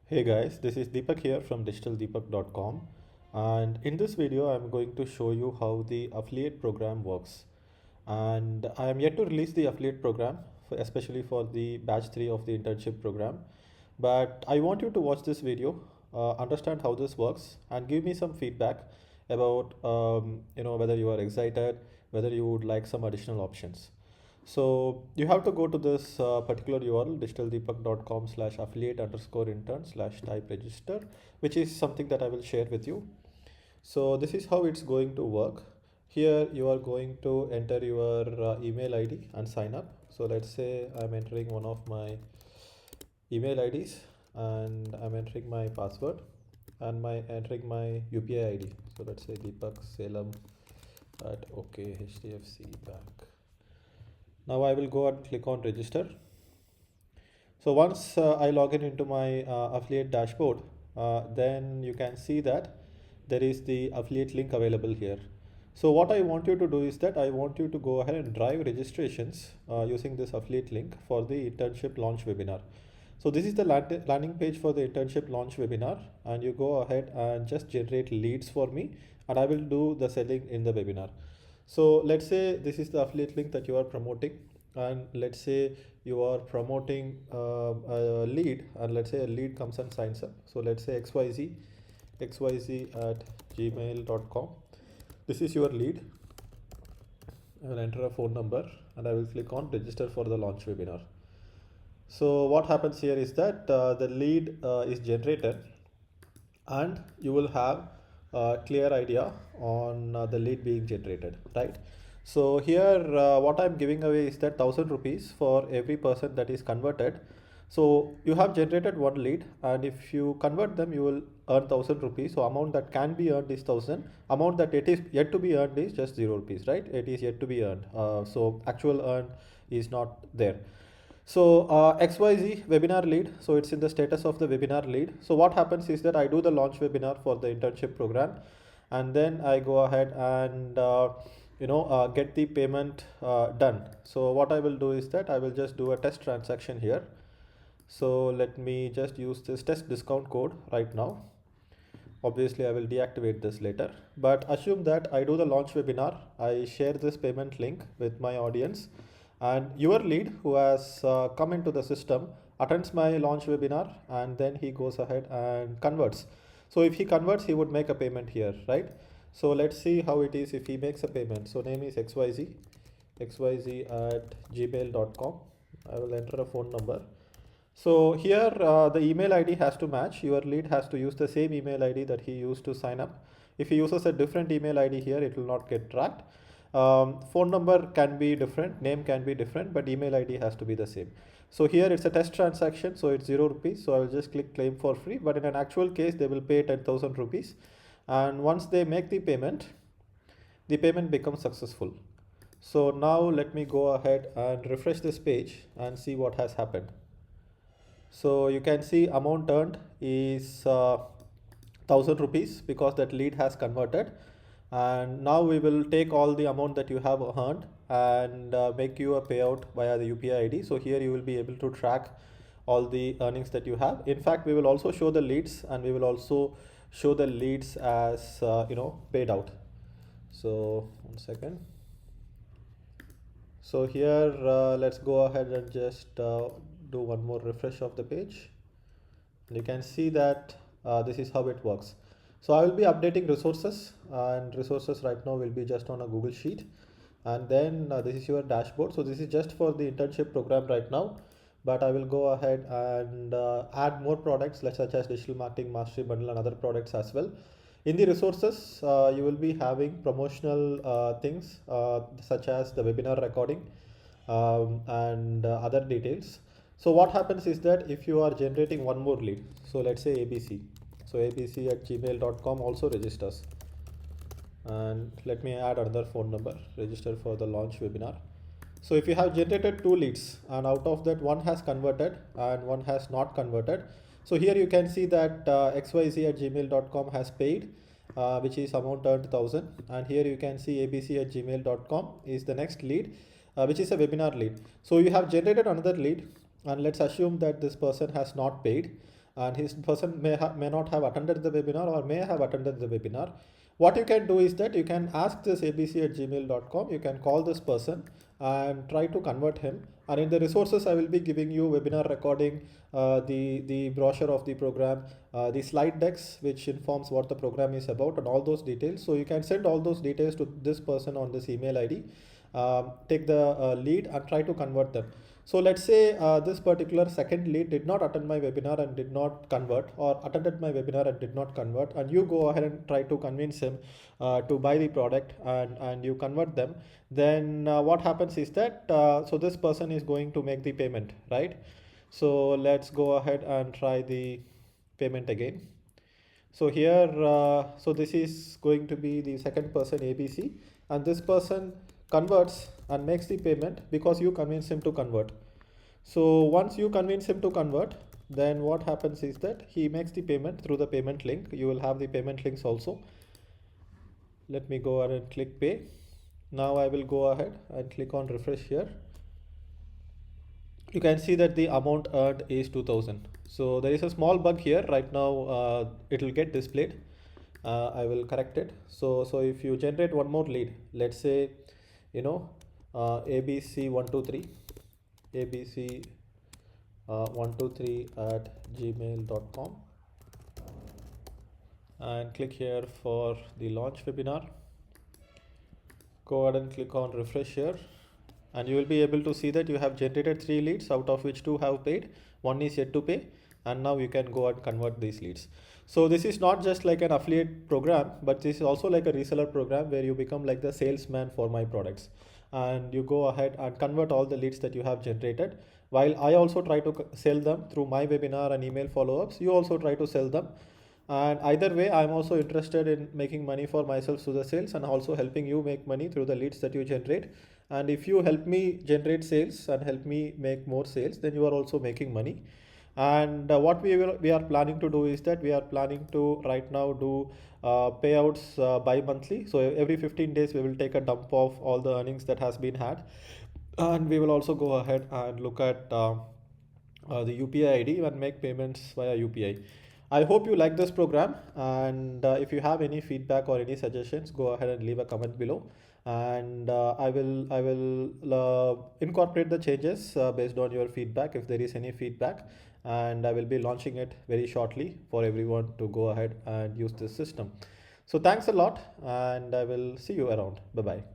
Hey guys, this is Deepak here from digitaldeepak.com, and in this video I'm going to show you how the affiliate program works. And I am yet to release the affiliate program, especially for the batch 3 of the internship program. But I want you to watch this video, understand how this works, and give me some feedback about whether you are excited, whether you would like some additional options. So you have to go to this particular URL digitaldeepak.com/affiliate underscore intern slash type register, which is something that I will share with you. So this is how it's going to work. Here you are going to enter your email ID and sign up. So let's say I'm entering one of my email IDs and I'm entering my password and entering my UPI ID. So let's say Deepak Salem at OK HDFC Bank. Now I will go and click on register. So once I log in into my affiliate dashboard, then you can see that there is the affiliate link available here. So what I want you to do is that I want you to go ahead and drive registrations using this affiliate link for the internship launch webinar. So this is the landing page for the internship launch webinar, and you go ahead and just generate leads for me, and I will do the selling in the webinar. So let's say this is the affiliate link that you are promoting, and let's say you are promoting a lead, and let's say a lead comes and signs up. So let's say xyz at gmail.com. This is your lead. I will enter a phone number and I will click on register for the launch webinar. So what happens here is that the lead is generated, and you will have a clear idea on the lead being generated, right? So here what I'm giving away is that 1000 rupees for every person that is converted. So you have generated one lead, and if you convert them, you will earn 1000 rupees. So amount that can be earned is 1000. Amount that it is yet to be earned is just 0 rupees, right? It is yet to be earned. So actual earn is not there. So XYZ webinar lead, so it's in the status of the webinar lead. So what happens is that I do the launch webinar for the internship program, and then I go ahead and get the payment done. So what I will do is that I will just do a test transaction here. So let me just use this test discount code right now. Obviously I will deactivate this later, but assume that I do the launch webinar, I share this payment link with my audience, and your lead who has come into the system attends my launch webinar, and then he goes ahead and converts. So if he converts, he would make a payment here, right? So let's see how it is if he makes a payment. So name is xyz at gmail.com. I will enter a phone number. So here the email ID has to match. Your lead has to use the same email ID that he used to sign up. If he uses a different email ID here, it will not get tracked. Phone number can be different, name can be different, but email ID has to be the same. So here it's a test transaction, so it's 0 rupees. So I will just click claim for free, but in an actual case, they will pay 10,000 rupees. And once they make the payment becomes successful. So now let me go ahead and refresh this page and see what has happened. So you can see amount earned is 1000 rupees because that lead has converted. And now we will take all the amount that you have earned and make you a payout via the UPI ID. So here you will be able to track all the earnings that you have. In fact, we will also show the leads, and we will also show the leads as paid out. So 1 second. So here let's go ahead and just do one more refresh of the page. You can see that this is how it works. So I will be updating resources, and resources right now will be just on a Google Sheet. And then this is your dashboard. So this is just for the internship program right now, but I will go ahead and add more products such as digital marketing mastery bundle and other products as well. In the resources, you will be having promotional things such as the webinar recording and other details. So what happens is that if you are generating one more lead, so let's say ABC, so ABC at gmail.com also registers, and let me add another phone number, register for the launch webinar. So if you have generated two leads, and out of that one has converted and one has not converted, so here you can see that xyz at gmail.com has paid, which is amount earned 1000, and here you can see abc at gmail.com is the next lead, which is a webinar lead. So you have generated another lead, and let's assume that this person has not paid, and his person may not have attended the webinar or may have attended the webinar. What you can do is that you can ask this abc@gmail.com. You can call this person and try to convert him. And in the resources, I will be giving you webinar recording, the brochure of the program, the slide decks, which informs what the program is about, and all those details. So you can send all those details to this person on this email ID. Take the lead and try to convert them. So let's say this particular second lead did not attend my webinar and did not convert, or attended my webinar and did not convert, and you go ahead and try to convince him to buy the product, and you convert them. Then what happens is that, so this person is going to make the payment, right? So let's go ahead and try the payment again. So here, so this is going to be the second person, ABC, and this person converts and makes the payment because you convince him to convert. So once you convince him to convert, then what happens is that he makes the payment through the payment link. You will have the payment links also. Let me go ahead and click pay. Now I will go ahead and click on refresh here. You can see that the amount earned is 2000. So there is a small bug here right now. It will get displayed. I will correct it. So if you generate one more lead, let's say, abc123, abc123@gmail.com, and click here for the launch webinar. Go ahead and click on refresh here, and you will be able to see that you have generated 3 leads, out of which 2 have paid, 1 is yet to pay, and now you can go and convert these leads. So this is not just like an affiliate program, but this is also like a reseller program where you become like the salesman for my products, and you go ahead and convert all the leads that you have generated. While I also try to sell them through my webinar and email follow-ups, you also try to sell them. And either way, I'm also interested in making money for myself through the sales, and also helping you make money through the leads that you generate. And if you help me generate sales and help me make more sales, then you are also making money. And what we are planning to do is that we are planning to right now do payouts bi-monthly. So every 15 days we will take a dump of all the earnings that has been had, and we will also go ahead and look at the UPI ID and make payments via UPI. I hope you like this program, and if you have any feedback or any suggestions, go ahead and leave a comment below, and I will incorporate the changes based on your feedback if there is any feedback, and I will be launching it very shortly for everyone to go ahead and use this system. So thanks a lot, and I will see you around. Bye bye.